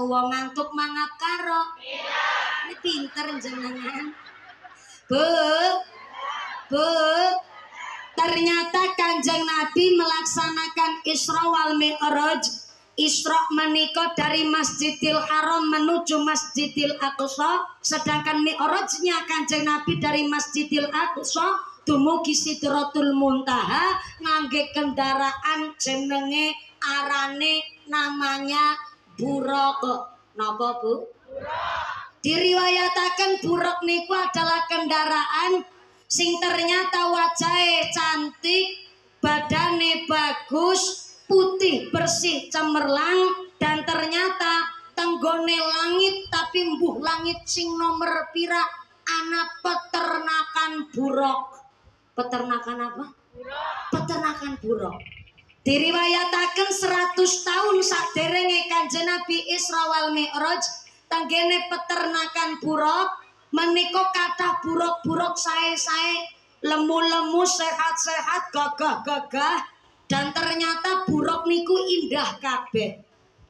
wong ngantuk mangap karo. Ini pinter jenengan. Bu, ternyata Kanjeng Nabi melaksanakan Isra wal Mi'raj. Isra menika dari Masjidil Haram menuju Masjidil Aqsa, sedangkan Mi'rajnya Kanjeng Nabi dari Masjidil Aqsa dumugi Sidratul Muntaha ngangge kendaraan jenenge arane namanya buraq. Napa Bu? Diriwayataken buraq niku adalah kendaraan sing ternyata wajahnya cantik, badane bagus, putih bersih cemerlang, dan ternyata tenggone langit tapi mbuh langit sing nomor pira ana peternakan buraq. Peternakan apa? Peternakan buraq. Diriwayataken 100 tahun saderenge Kanjeng Nabi Isra wal Mi'raj tenggene peternakan buraq menika kathah buraq-buraq sae-sae, lemu-lemu, sehat-sehat, gagah-gagah, dan ternyata buraq niku indah kabeh.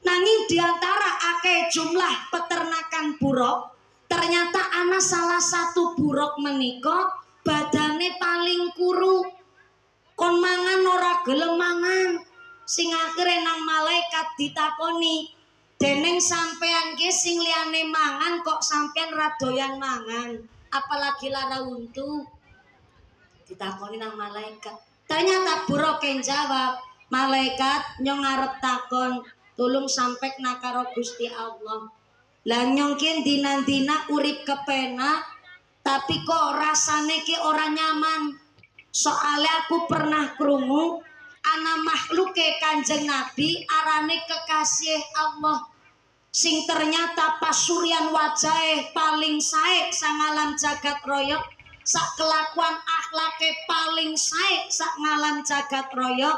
Nanging diantara akeh jumlah peternakan buraq, ternyata ana salah satu buraq menika badane paling kuru. Kon mangan ora gelem mangan, sing akhire nang malaikat ditakoni, deneng sampean ki sing liyane mangan kok sampean ra doyan mangan, apalagi lara untu. Ditakoni nang malaikat. Ternyata buraq jawab, malaikat nyong arep takon, tulung sampek nakaro Gusti Allah. Lah nyong ki dina-dina urip kepenak, tapi kok rasane ki ora nyaman. Soalnya aku pernah krungu ana makhluke Kanjeng Nabi arane kekasih Allah sing ternyata pasurian wajahe paling sae sangalam jagat raya, sak kelakuan akhlake paling sae sak ngalam jagat raya.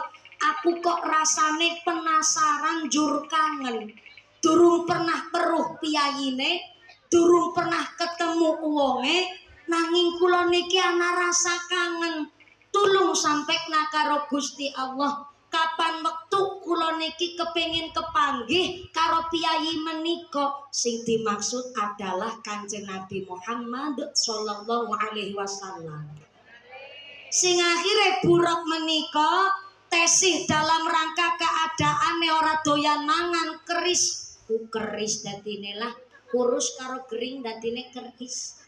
Aku kok rasane penasaran jur kangen, durung pernah weruh piyayine, durung pernah ketemu wonge, nanging kula niki ana rasa kangen. Tulung sampai karo Gusti Allah, kapan wektu kula niki kepengin kepanggih karo piyayi menika. Sing dimaksud adalah Kanjeng Nabi Muhammad sallallahu alaihi wasallam. Sing akhire buraq menika tesih dalam rangka keadaane ora doyan mangan, keris. Keris dadine lah, kurus karo gering dadine keris.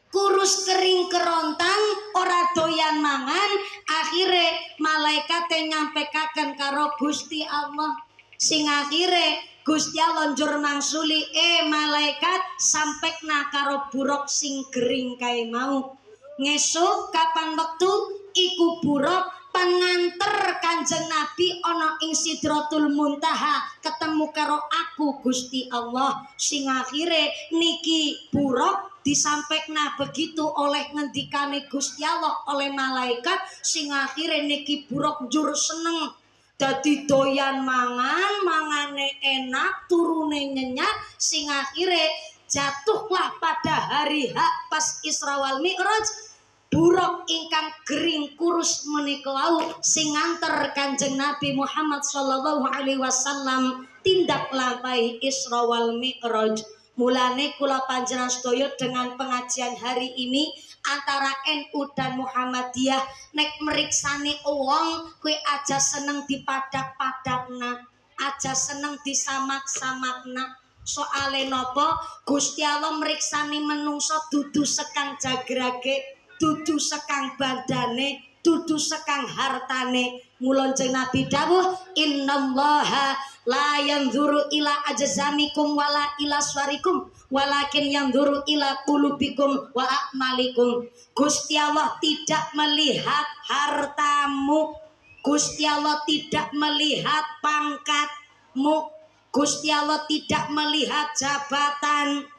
Kurus kering kerontang ora doyan mangan, akhire malaikat nyampekaken karo Gusti Allah, sing akhire Gusti Allah njur mangsuli, malaikat sampekna karo buraq sing gering kae mau. Ngesuk kapan wektu iku buraq panganter Kanjeng Nabi ana ing Sidratul Muntaha ketemu karo aku Gusti Allah, sing akhire niki buraq disampekna begitu oleh ngendikane Gusti Allah oleh malaikat, sing akhire niki buraq njur seneng dadi doyan mangan, mangane enak, turune nyenyak, sing akhire jatuhlah pada hari H pas Isra wal Mi'raj buraq ingkang gering kurus menika wau sing nganter Kanjeng Nabi Muhammad sallallahu alaihi wasallam tindak lampahi Isra wal Mi'raj. Mulane kula panjenengan sedaya dengan pengajian hari ini antara NU dan Muhammadiyah nek meriksani wong kuwi aja seneng dipadak-padakna, aja seneng disamak-samakna. Soale napa? Gusti Allah meriksani menungso dudu sekang jagrage, dudu sekang badane, dudu sekang hartane. Mula jeneng Nabi dawuh, innallaha la yanzuru ila ajzamikum wala ila swarikum walakin yanzuru ila qulubikum wa a'malikum. Gusti Allah tidak melihat hartamu, Gusti Allah tidak melihat pangkatmu, Gusti Allah tidak melihat jabatan,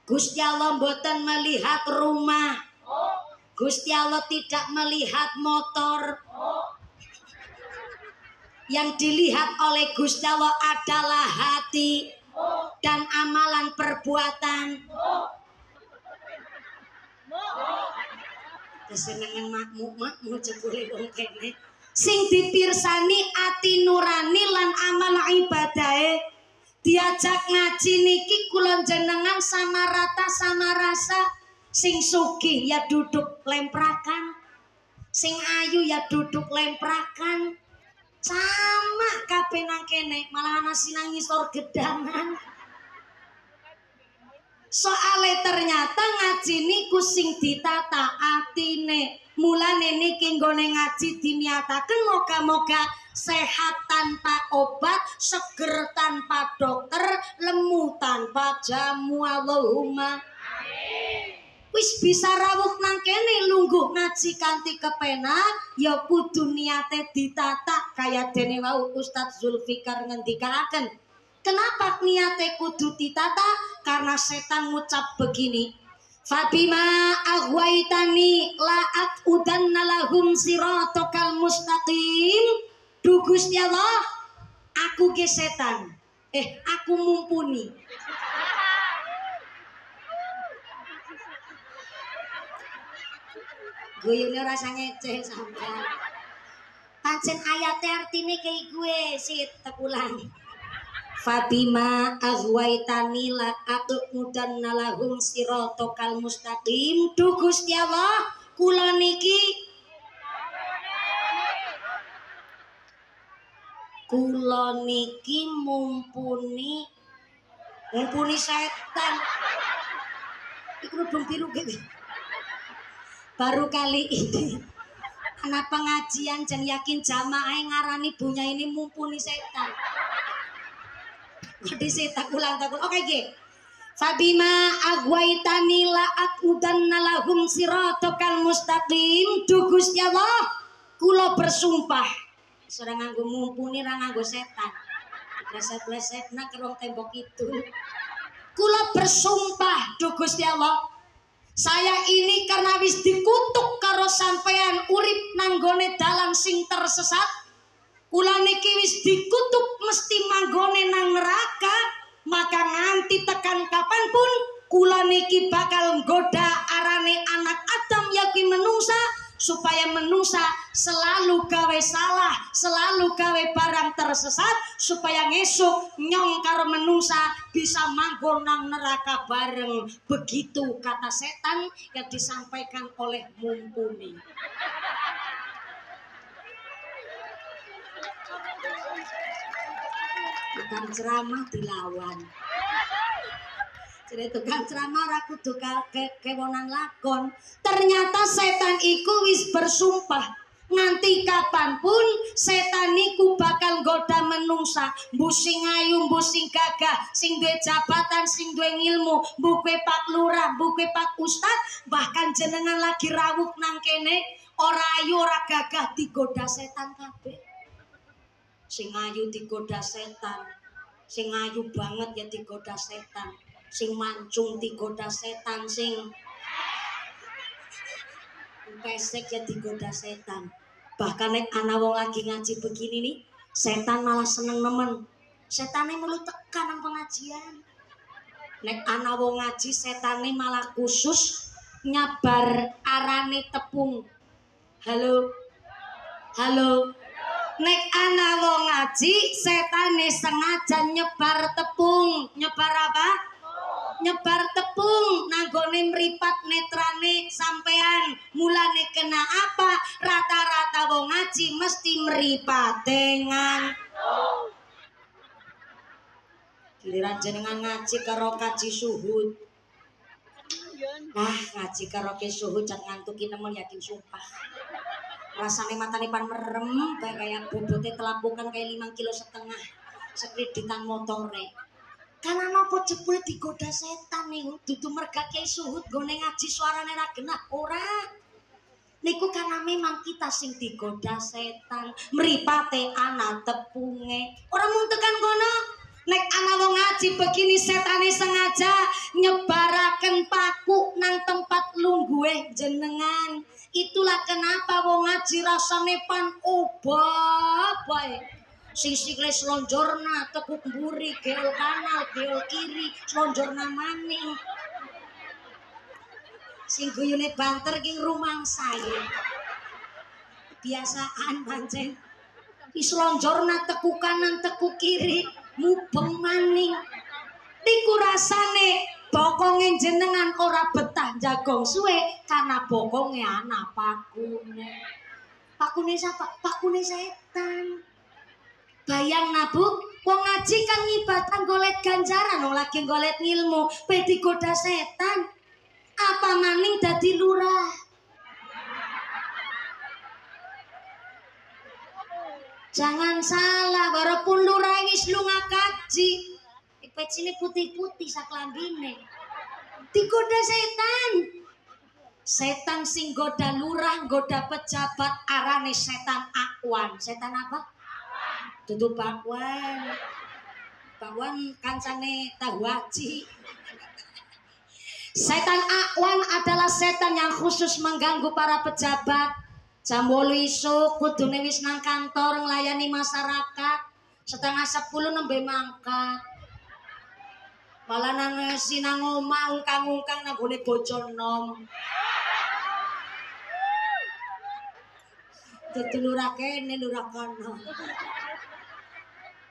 Gusti Allah mboten melihat rumah, Gusti Allah tidak melihat motor. Yang dilihat oleh Gusti Allah adalah hati dan amalan perbuatan. Kesenengan makmu jebule wong kene. Sing dipirsani ati nurani lan amal ibadahe. diajak ngaji niki kula jenengan sama rata sama rasa. Sing sugih ya duduk lemprakan, sing ayu ya duduk lemprakan, sama kabeh nang kene, malah ana sinang ngisor gedangan. Soale ternyata ngaji niku sing ditata atine. Mulane niki nggone ngaji diniataken moga-moga sehat tanpa obat, seger tanpa dokter, lemu tanpa jamu. Allahumma amin. Wis bisa rawuh nang kene lungguh ngaji kanthi kepenak ya kudu niate ditata kaya dene wau Ustadz Zulfikar ngendikaaken. Kenapa niate kudu ditata? Karena setan ngucap begini, Fabima aghwaitani la aqudanna lahum siratal mustaqim. Duh Gusti Allah, aku ge setan. Aku mumpuni. Guyune rasa ngeceh sampean. Pancen ayate artine kayak gue sih tekulang. Fabima aghwaitani la aqudanna lahum siratal mustaqim. Duh Gusti Allah, kula niki mumpuni setan. Iku rudung biru gitu. Baru kali ini anak pengajian jan yakin jamaah ngarani bunya ini mumpuni setan. Jadi setan ulang. Oke ge. Fabima aghwaitani la aqudanna lahum siratal mustaqim. Duh Gusti Allah, kula bersumpah. Ora nganggo mumpuni, ra nganggo setan. Pleset-plesetna kerong tembok itu. Kula bersumpah, duh Gusti Allah, saya ini karena wis dikutuk karo sampean urip nanggone dalan sing tersesat. Kula niki wis dikutuk mesti manggone nang neraka, maka nganti tekan kapanpun kula niki bakal nggoda arane anak Adam yakin menungsa supaya menungsa selalu gawe salah, selalu gawe barang tersesat, supaya ngesuk nyong karo menungsa bisa manggon nang neraka bareng. Begitu kata setan yang disampaikan oleh mumpuni. Tukang ceramah dilawan. Jadi tukang ceramah ora kudu kewonan lakon. Ternyata setan iku wis bersumpah nganti kapanpun setan iku bakal nggoda menungsa, mbuh sing ayu, mbuh sing gagah, sing duwe jabatan, sing duwe ilmu, mbuh kowe Pak Lurah, mbuh kowe Pak Ustad, bahkan jenengan lagi rawuh nang kene, ora ayu ora gagah digoda setan kabeh. Sing ayu digoda setan, sing ayu banget ya digoda setan, sing mancung digoda setan, sing pesek ya digoda setan. Bahkan nek ana wong lagi ngaji begini nih, setan malah seneng nemen. Setane melu tekan nang pengajian. Nek ana wong ngaji, setane malah khusus nyabar arane tepung. Halo. Nek ana wong ngaji, setane sengaja nyebar tepung. Nyebar apa? Nyebar tepung nanggone mripat netrane sampean. Mulane kena apa? Rata-rata wong ngaji mesti mripat dengan giliran jenengan ngaji karo kaji suhud. Ngaji karo kaji suhud jangan ngantuki nemen yakin sumpah. Rasane matane pan merem kayak bobote telampungan kayak 5,5 kilo. Sekreditan motore. Karena nopo jebule digoda setan nih, dudu merga kiai suhud gone ngaji suarane ra genah ora. Niku karena memang kita sing digoda setan, mripate ana tepunge. Ora mung tekan kono. Nek ana wong ngaji begini setane sengaja nyebaraken paku nang tempat lungguhe jenengan. Itulah kenapa wong ngaji rasane pan obah bae. Sikile slonjorna tekuk mburi, geol kanal, geol kiri, slonjorna maning. Sing guyune banter ki rumang saya. Biasaan pancen. Ki slonjorna tekuk kanan, tekuk kiri. mubeng maning. Niku rasane bokonge jenengan ora betah jagong suwe karena bokonge ana pakune. Pakune sapa? Pakune setan. Bayang nabu, wong ngaji kan ngibatan golet ganjaran, wong lagi golet ilmu, pe digoda setan. Apa maning dadi lurah? Jangan salah, walaupun lurah wis lunga kaji. Pecine putih-putih saklambine. Digoda setan. Setan sing goda lurah, goda pejabat arane setan akwan. Setan apa? Dudu bakwan. Bakwan kancane tahu haji. Setan akwan adalah setan yang khusus mengganggu para pejabat. Jam 8 isuk kudune wis nang kantor nglayani masyarakat. 9:30 nembe mangkat. Malah nang sinang omah ungkang-ungkang nang gone bojo nom. Dadi lurah kene lurah kono.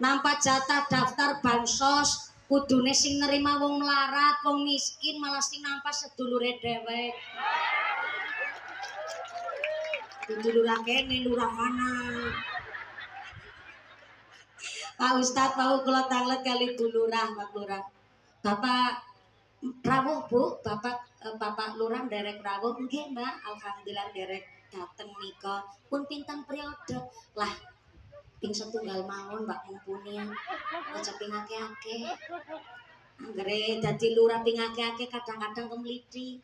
Nampak jatah daftar bansos kudune sing nerima wong melarat, wong miskin malah sing nampak sedulure dhewek. Dadi lurah kene lurah kono. Pak Ustadz mau kula tanglet kali Bu Lurah, Pak Lurah. Bapak rawuh Bu, Bapak Lurah derek rawuh nggih Mbak, alhamdulillah derek dateng nika. Pun pinten periode lah ping setunggal mawon Mbak mumpuni. Aja ping akeh-akeh. Anggere dadi lurah ping akeh-akeh kadang-kadang kemliti.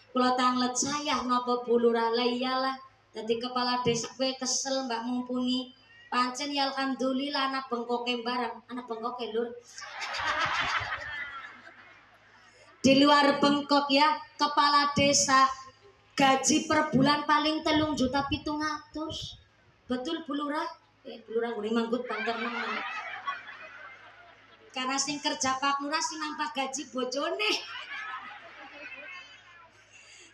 Kula tanglet saya napa Bu Lurah, lah iyalah dadi kepala desa kowe kesel Mbak mumpuni. Pancen ya alhamdulillah anak bengkoke barang, anak bengkoke lur. Di luar bengkok ya, kepala desa gaji per bulan paling 3.700.000. Betul Bu Lurah? Bu Lurah gue manggut banter nemen. Karena sing kerja Pak Lurah sing nampak gaji bojone.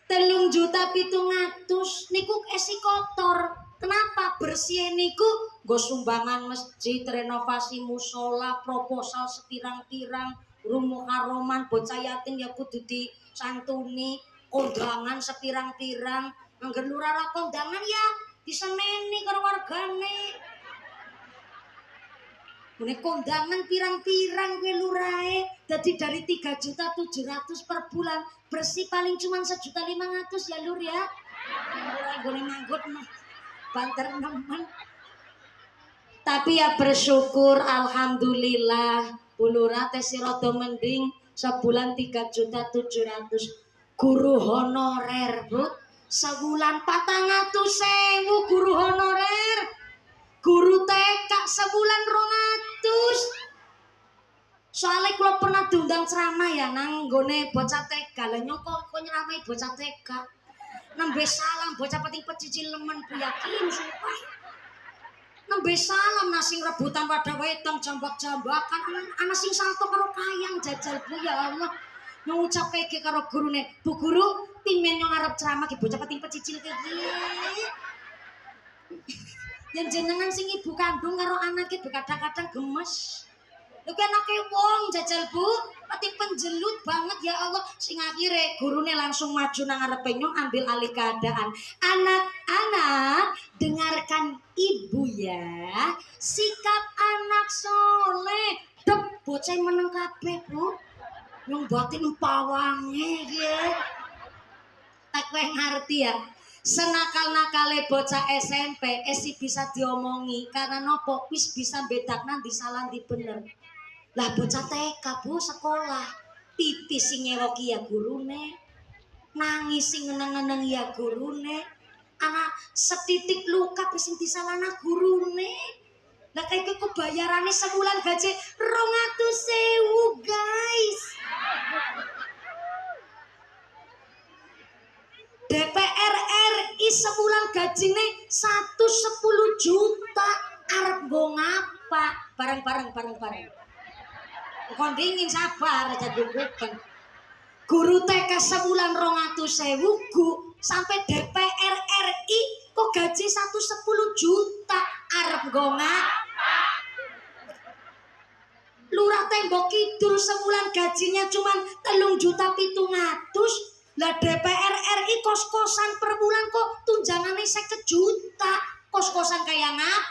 3.700.000 niku esi kotor. Kenapa bersih niku? Go sumbangan masjid, renovasi musola, proposal sepirang-pirang, rumu haroman, bocah yatim ya kudu disantuni, kondangan sepirang-pirang. Angger lurah kondangan ya diseneni karo wargane. Mene kondangan pirang-pirang kowe lurahe, dadi dari 3.700.000 per bulan, bersih paling cuma 1.500.000 ya lur ya. Lurah gone manggut banter nemen. Tapi ya bersyukur alhamdulillah Bu Lurah teh rada mending sebulan 3.700.000. Guru honorer Bu sebulan 400.000 guru honorer. Guru TK sebulan 200. Soalnya kalau pernah diundang ceramah ya nang gone bocah TK lah nyoko kok nyeramai bocah TK. Nembe salam bocah penting pecicil lemen Bu yakin sumpah. Nembe salam nasi rebutan pada wedang jambak-jambakan ana sing salto karo kayang jajal Bu ya Allah. Ngucap kayak karo gurune, Bu Guru pingin yang ngarep ceramah ki bocah penting pecicil kayak gini. Yang jenengan sing ibu kandung karo anake kadang-kadang gemes. Lho ki anake wong jajal Bu, pati penjelut banget ya Allah. Sing akhire gurune langsung maju nang ngarepe nyong ambil alih keadaan. Anak-anak, dengarkan ibu ya. Sikap anak soleh. Dep bocah meneng kabeh Bu. Nyong batin pawange ya. Tak kowe ngerti ya. Senakal-nakale bocah SMP esi bisa diomongi karena nopo wis bisa bedakna di salah di bener. Lah bocah TK Bu sekolah pipis sing nyewoki ya gurune, nangis sing ngeneng-ngeneng ya gurune, anak setitik luka sing disalahna gurune. Lah kayak kok bayarane sebulan gaji 200.000 guys. DPR RI sebulan gajine 110 juta. Arep nggo ngapa? Bareng-bareng. Kon dingin sabar aja gugukan. Guru TK sebulan 200.000 sampai DPR RI kok gaji 110 juta. Arep nggo ngapa? tembok kidul sebulan gajinya cuman 3.700.000. Lah DPR RI kos-kosan per bulan kok tunjangannya 50 juta. Kos-kosan kayak ngap?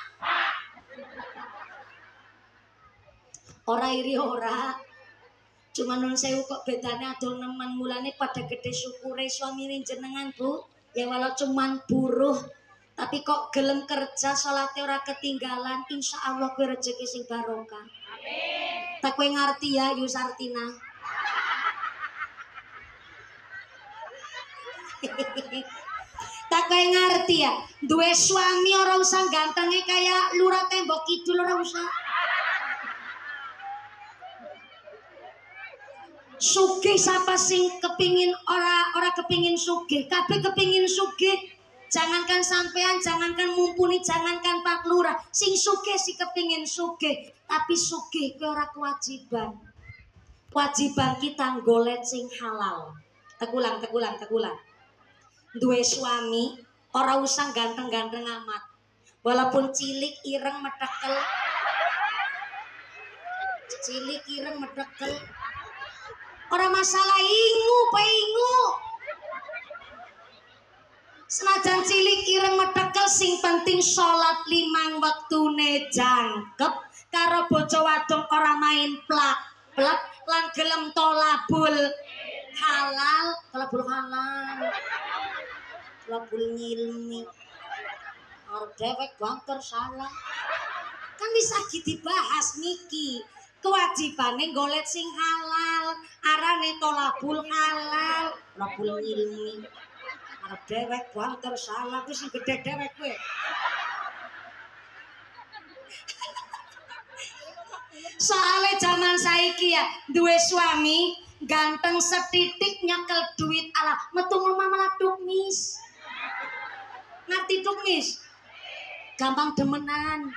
Ora iri ora. Cuma nun sewu kok bedanya adol nemen mulane pada gede syukure suamine jenengan Bu. Ya walau cuman buruh tapi kok gelem kerja salate ora ketinggalan, insya Allah kowe rezeki sing barokah. Amin. Tak kowe ngerti ya Yusartina. Tak kowe ngerti ya, duwe suami ora usah gantenge kayak lurah tembok kidul ora usah. Sugih siapa sing kepingin ora kepingin sugih, kabeh kepingin sugih. Jangankan sampean, jangankan mumpuni, jangankan Pak Lurah, sing sugih si kepingin sugih, tapi sugih kowe ora kewajiban. Kewajiban kita golek sing halal. Tegulang. Duwe suami ora usah ganteng-ganteng amat. Walaupun cilik ireng metekel. Cilik ireng metekel. Ora masalah ingu. Senajan cilik ireng metekel sing penting salat 5 wektune jangkep karo bojo wadon ora main plak-plek lan gelem tolabul halal. Tolabul ngilmi. Arep dewek banter salah. Kan bisa dibahas niki. Kewajibane golek sing halal, arane tolabul halal, tolabul ilmi. Arep dewek banter salah kuwi sing gedhe dewek kowe. Soale zaman saiki ya, duwe suami ganteng setitik nyekel duit ala metu omah malah tukmis. Ngerti tukmis? Gampang demenan.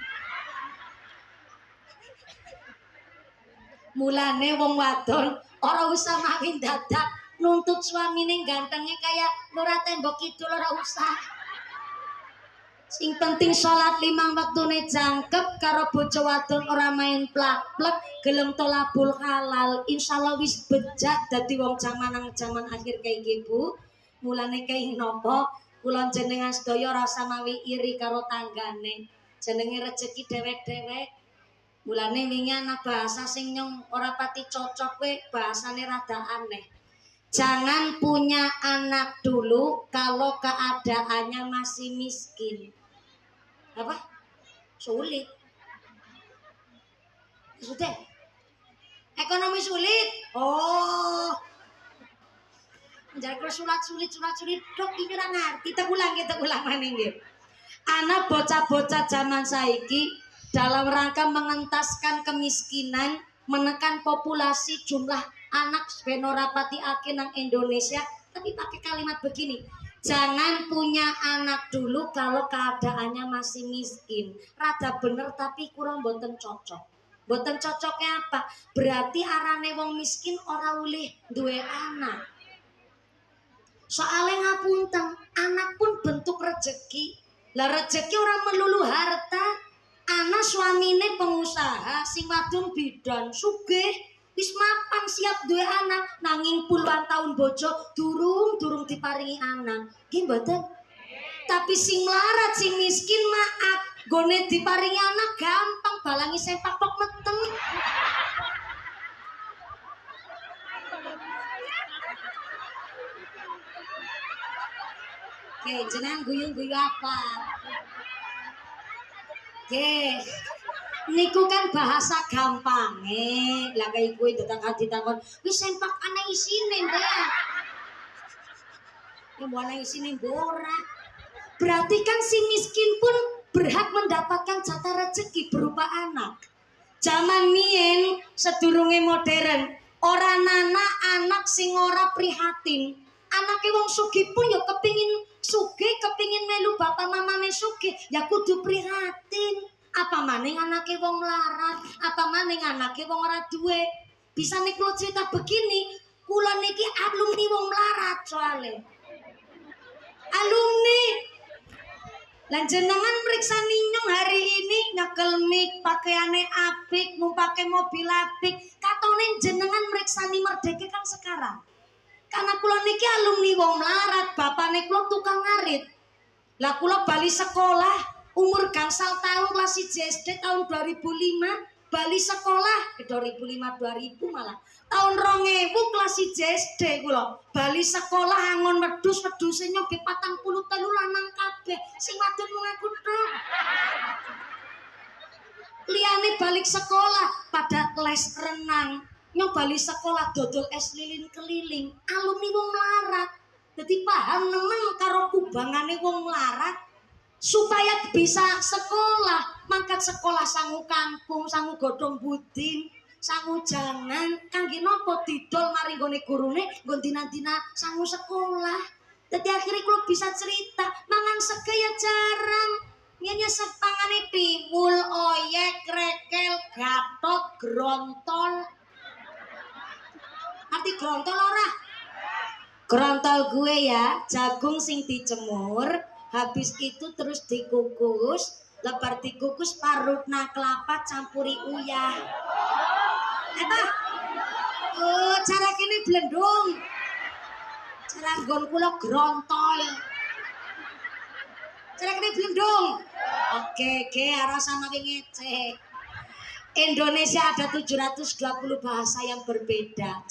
Mulane wong wadon ora usah mawin dadak nuntut suamine gantengnya kayak lurah tembok kidul ora usah. Sing penting salat 5 wektune jangkep karo bojo wadon ora main plak-plek gelem tolabul halal. Insyaallah wis bejak dadi wong zaman akhir kayak iki Bu. Mulane kayak napa kula jenengan sedaya rasa mawi iri karo tanggane. Jenenge rezeki dewek-dewek. Mulane wingi ana bahasa sing nyong ora pati cocok we, bahasane rada aneh. Jangan punya anak dulu kalau keadaannya masih miskin. Apa? Sulit. Sudah. Ekonomi sulit. Oh. Menjadi sulit. Dok iki ora ngerti. Kita ulang maneh nggih. Ana bocah-bocah zaman saiki dalam rangka mengentaskan kemiskinan, menekan populasi jumlah anak sebenorapati akeh nang Indonesia, tapi pakai kalimat begini, jangan punya anak dulu kalau keadaannya masih miskin. Rada bener tapi kurang boten cocok. Boten cocoknya apa? Berarti arane wong miskin ora oleh duwe anak. Soalnya ngapunten, anak pun bentuk rezeki. Lah rezeki orang melulu harta. Anak suamine pengusaha, sing wadon bidan sugih, wis mapan siap duwe anak, nanging puluhan tahun bojo durung diparingi anak. Nggih mboten? Tapi sing melarat, sing miskin maaf, gone diparingi anak gampang balangi sepak tok meteng. Oke, jenengan guyu-guyu apa? Oke, niku kan bahasa gampang lah kayak gue datang ditakon, wis sempak anak isine ndak? Ya mau anak isine ora. Berarti kan si miskin pun berhak mendapatkan jatah rezeki berupa anak. Zaman mien sedurunge modern, ora nana anak sing ora prihatin. Anake wong sugih pun ya kepingin sugih, kepingin melu bapak mamane sugih, ya kudu prihatin. Apa maning anake wong melarat, apa maning anake wong ora duwe. Bisa nih kalau cerita begini, kula niki alumni wong melarat soalnya. Alumni. Lan jenengan meriksa ninyong hari ini nyekel mik, pakaiane apik, mau pakai mobil apik. nih jenengan meriksani merdeka kan sekarang. Karena kula niki alumni wong melarat, bapakne kula tukang ngarit. Lah kula bali sekolah umur gangsal tahun kelas 1 SD tahun 2005, bali sekolah 2005 2000 malah. Tahun 2000 kelas 1 SD kula bali sekolah angon wedhus-wedhuse nyobe 43 lanang kabeh. Sing wadon mung aku tok. Liyane balik sekolah pada les renang, nyobali sekolah dodol es lilin keliling, alumni wong melarat. Jadi paham nemen karo kubangane wong melarat supaya bisa sekolah, mangkat sekolah sangu kampung, sangu godhong buding, sangu jangan, kangge napa didol mari nggone gurune, nggon dina-dina sangu sekolah. Jadi akhirnya kula bisa cerita, mangan sege ya jarang. Nyanyi setangane tiwul, oyek, krekel, gatot, grontol. Arti grontol ora? Grontol gue ya, jagung sing dicemur, habis itu terus dikukus, lebar dikukus parutna kelapa campuri uyah. Oh, cara kini blendung. Cara nggon kula grontol. Cara kini blendung. Oke, harus sama ngecek. Indonesia ada 720 bahasa yang berbeda.